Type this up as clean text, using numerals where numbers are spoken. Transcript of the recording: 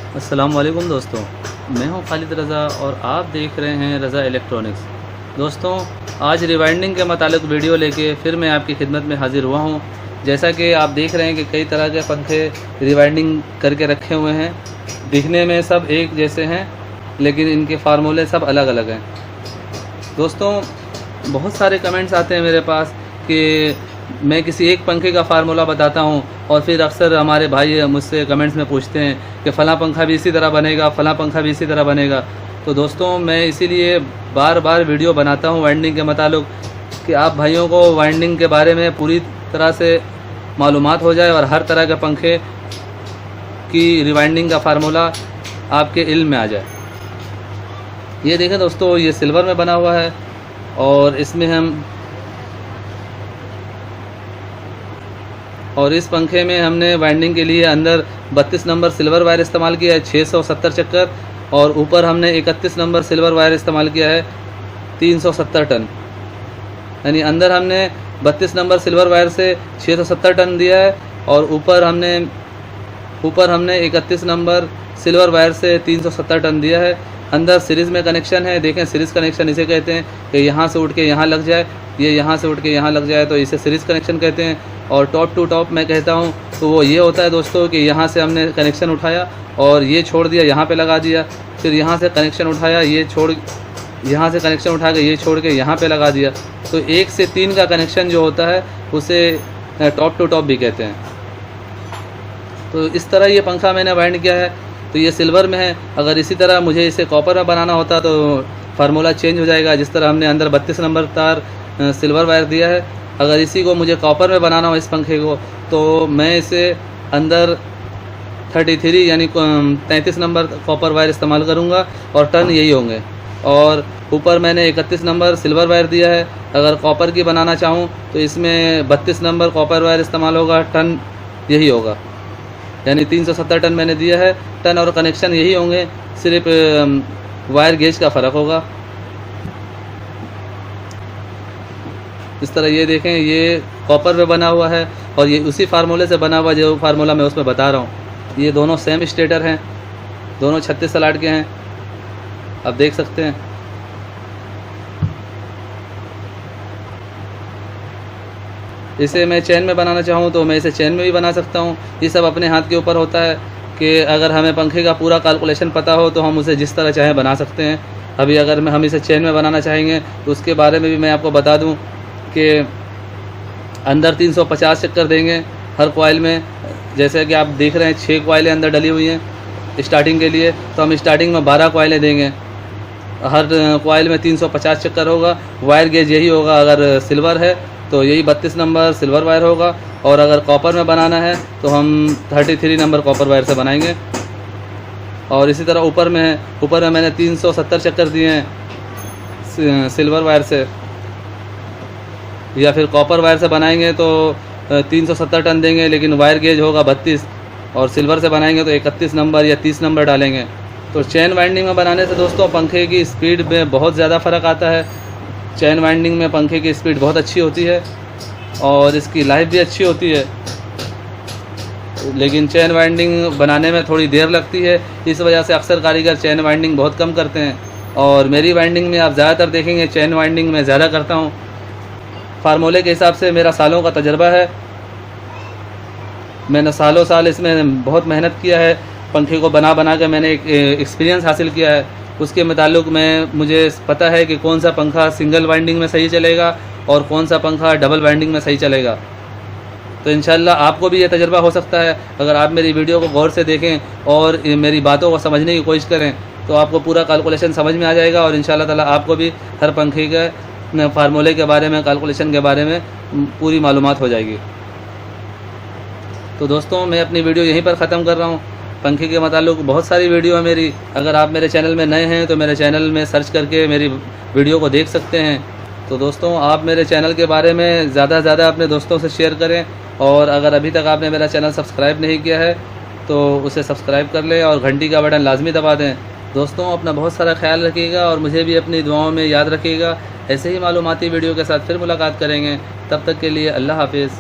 अस्सलाम वालेकुम दोस्तों, मैं हूं खालिद रज़ा और आप देख रहे हैं रज़ा इलेक्ट्रॉनिक्स। दोस्तों, आज रिवाइंडिंग के मुतालिक वीडियो लेके फिर मैं आपकी खिदमत में हाज़िर हुआ हूं। जैसा कि आप देख रहे हैं कि कई तरह के पंखे रिवाइंडिंग करके रखे हुए हैं। दिखने में सब एक जैसे हैं, लेकिन इनके फार्मूले सब अलग अलग हैं। दोस्तों, बहुत सारे कमेंट्स आते हैं मेरे पास कि मैं किसी एक पंखे का फार्मूला बताता हूं और फिर अक्सर हमारे भाई मुझसे कमेंट्स में पूछते हैं कि फ़लाँ पंखा भी इसी तरह बनेगा, फ़लाँ पंखा भी इसी तरह बनेगा। तो दोस्तों, मैं इसीलिए बार बार वीडियो बनाता हूं वाइंडिंग के मुतालिक कि आप भाइयों को वाइंडिंग के बारे में पूरी तरह से मालूमात हो जाए और हर तरह के पंखे की रिवाइंडिंग का फार्मूला आपके इल्म में आ जाए। ये देखें दोस्तों, ये सिल्वर में बना हुआ है और इस पंखे में हमने वाइंडिंग के लिए अंदर 32 नंबर सिल्वर वायर इस्तेमाल किया है 670 चक्कर, और ऊपर हमने 31 नंबर सिल्वर वायर इस्तेमाल किया है 370 टन। यानी अंदर हमने 32 नंबर सिल्वर वायर से 670 टन दिया है और ऊपर हमने 31 नंबर सिल्वर वायर से 370 टन दिया है। अंदर सीरीज़ में कनेक्शन है, देखें सीरीज़ कनेक्शन इसे कहते हैं कि यहाँ से उठ के यहाँ लग जाए, ये यहाँ से उठ के यहाँ लग जाए, तो इसे सीरीज़ कनेक्शन कहते हैं। और टॉप टू टॉप मैं कहता हूँ तो वो ये होता है दोस्तों कि यहाँ से हमने कनेक्शन उठाया और ये छोड़ दिया, यहाँ पे लगा दिया, फिर यहाँ से कनेक्शन उठाया, यहाँ से कनेक्शन उठा के ये छोड़ के यहाँ पे लगा दिया। तो 1 से 3 का कनेक्शन जो होता है उसे टॉप टू टॉप भी कहते हैं। तो इस तरह ये पंखा मैंने वाइंड किया है। तो ये सिल्वर में है, अगर इसी तरह मुझे इसे कॉपर में बनाना होता तो फार्मूला चेंज हो जाएगा। जिस तरह हमने अंदर 32 नंबर तार सिल्वर वायर दिया है, अगर इसी को मुझे कॉपर में बनाना हो इस पंखे को, तो मैं इसे अंदर 33 यानी 33 नंबर कॉपर वायर इस्तेमाल करूँगा और टन यही होंगे। और ऊपर मैंने 31 नंबर सिल्वर वायर दिया है। अगर कॉपर की बनाना चाहूँ तो इसमें 32 नंबर कॉपर वायर इस्तेमाल होगा, टन यही होगा। यानी 370 टन मैंने दिया है, टन और कनेक्शन यही होंगे, सिर्फ वायर गेज का फ़र्क होगा। इस तरह ये देखें, ये कॉपर में बना हुआ है और ये उसी फार्मूले से बना हुआ जो फार्मूला मैं उसमें बता रहा हूँ। ये दोनों सेम स्टेटर हैं, दोनों 36 स्लॉट के हैं, आप देख सकते हैं। इसे मैं चैन में बनाना चाहूँ तो मैं इसे चैन में भी बना सकता हूँ। ये सब अपने हाथ के ऊपर होता है कि अगर हमें पंखे का पूरा कैलकुलेशन पता हो तो हम उसे जिस तरह चाहे बना सकते हैं। अभी अगर हम इसे चैन में बनाना चाहेंगे तो उसके बारे में भी मैं आपको बता दूं कि अंदर 350 चक्कर देंगे हर कॉइल में। जैसे कि आप देख रहे हैं 6 कॉइलें अंदर डली हुई हैं स्टार्टिंग के लिए, तो हम स्टार्टिंग में 12 कॉइलें देंगे। हर कॉइल में 350 चक्कर होगा। वायर गेज यही होगा, अगर सिल्वर है तो यही 32 नंबर सिल्वर वायर होगा, और अगर कॉपर में बनाना है तो हम 33 नंबर कॉपर वायर से बनाएंगे। और इसी तरह ऊपर में मैंने 370 चक्कर दिए हैं सिल्वर वायर से, या फिर कॉपर वायर से बनाएंगे तो 370 टन देंगे, लेकिन वायर गेज होगा 32, और सिल्वर से बनाएंगे तो 31 नंबर या 30 नंबर डालेंगे। तो चैन वाइंडिंग में बनाने से दोस्तों पंखे की स्पीड में बहुत ज़्यादा फ़र्क आता है। चैन वाइंडिंग में पंखे की स्पीड बहुत अच्छी होती है और इसकी लाइफ भी अच्छी होती है, लेकिन चैन वाइंडिंग बनाने में थोड़ी देर लगती है। इस वजह से अक्सर कारीगर चैन वाइंडिंग बहुत कम करते हैं, और मेरी वाइंडिंग में आप ज़्यादातर देखेंगे चैन वाइंडिंग में ज़्यादा करता हूँ। फार्मूले के हिसाब से मेरा सालों का तजर्बा है, मैंने सालों साल इसमें बहुत मेहनत किया है। पंखे को बना के मैंने एक एक्सपीरियंस हासिल किया है। उसके मुताल्लिक मुझे पता है कि कौन सा पंखा सिंगल वाइंडिंग में सही चलेगा और कौन सा पंखा डबल वाइंडिंग में सही चलेगा। तो इंशाल्लाह आपको भी ये तजर्बा हो सकता है अगर आप मेरी वीडियो को गौर से देखें और मेरी बातों को समझने की कोशिश करें, तो आपको पूरा कैलकुलेशन समझ में आ जाएगा और इंशाल्लाह ताला आपको भी हर पंखे के फार्मूले के बारे में, कैलकुलेशन के बारे में पूरी मालूमात हो जाएगी। तो दोस्तों, मैं अपनी वीडियो यहीं पर ख़त्म कर रहा हूँ। पंखे के मुताल्लिक बहुत सारी वीडियो है मेरी। अगर आप मेरे चैनल में नए हैं तो मेरे चैनल में सर्च करके मेरी वीडियो को देख सकते हैं। तो दोस्तों, आप मेरे चैनल के बारे में ज़्यादा से ज़्यादा अपने दोस्तों से शेयर करें, और अगर अभी तक आपने मेरा चैनल सब्सक्राइब नहीं किया है तो उसे सब्सक्राइब कर लें और घंटी का बटन लाजमी दबा दें। दोस्तों, अपना बहुत सारा ख्याल रखिएगा और मुझे भी अपनी दुआओं में याद रखिएगा। ऐसे ही मालूमाती वीडियो के साथ फिर मुलाकात करेंगे। तब तक के लिए अल्लाह हाफिज़।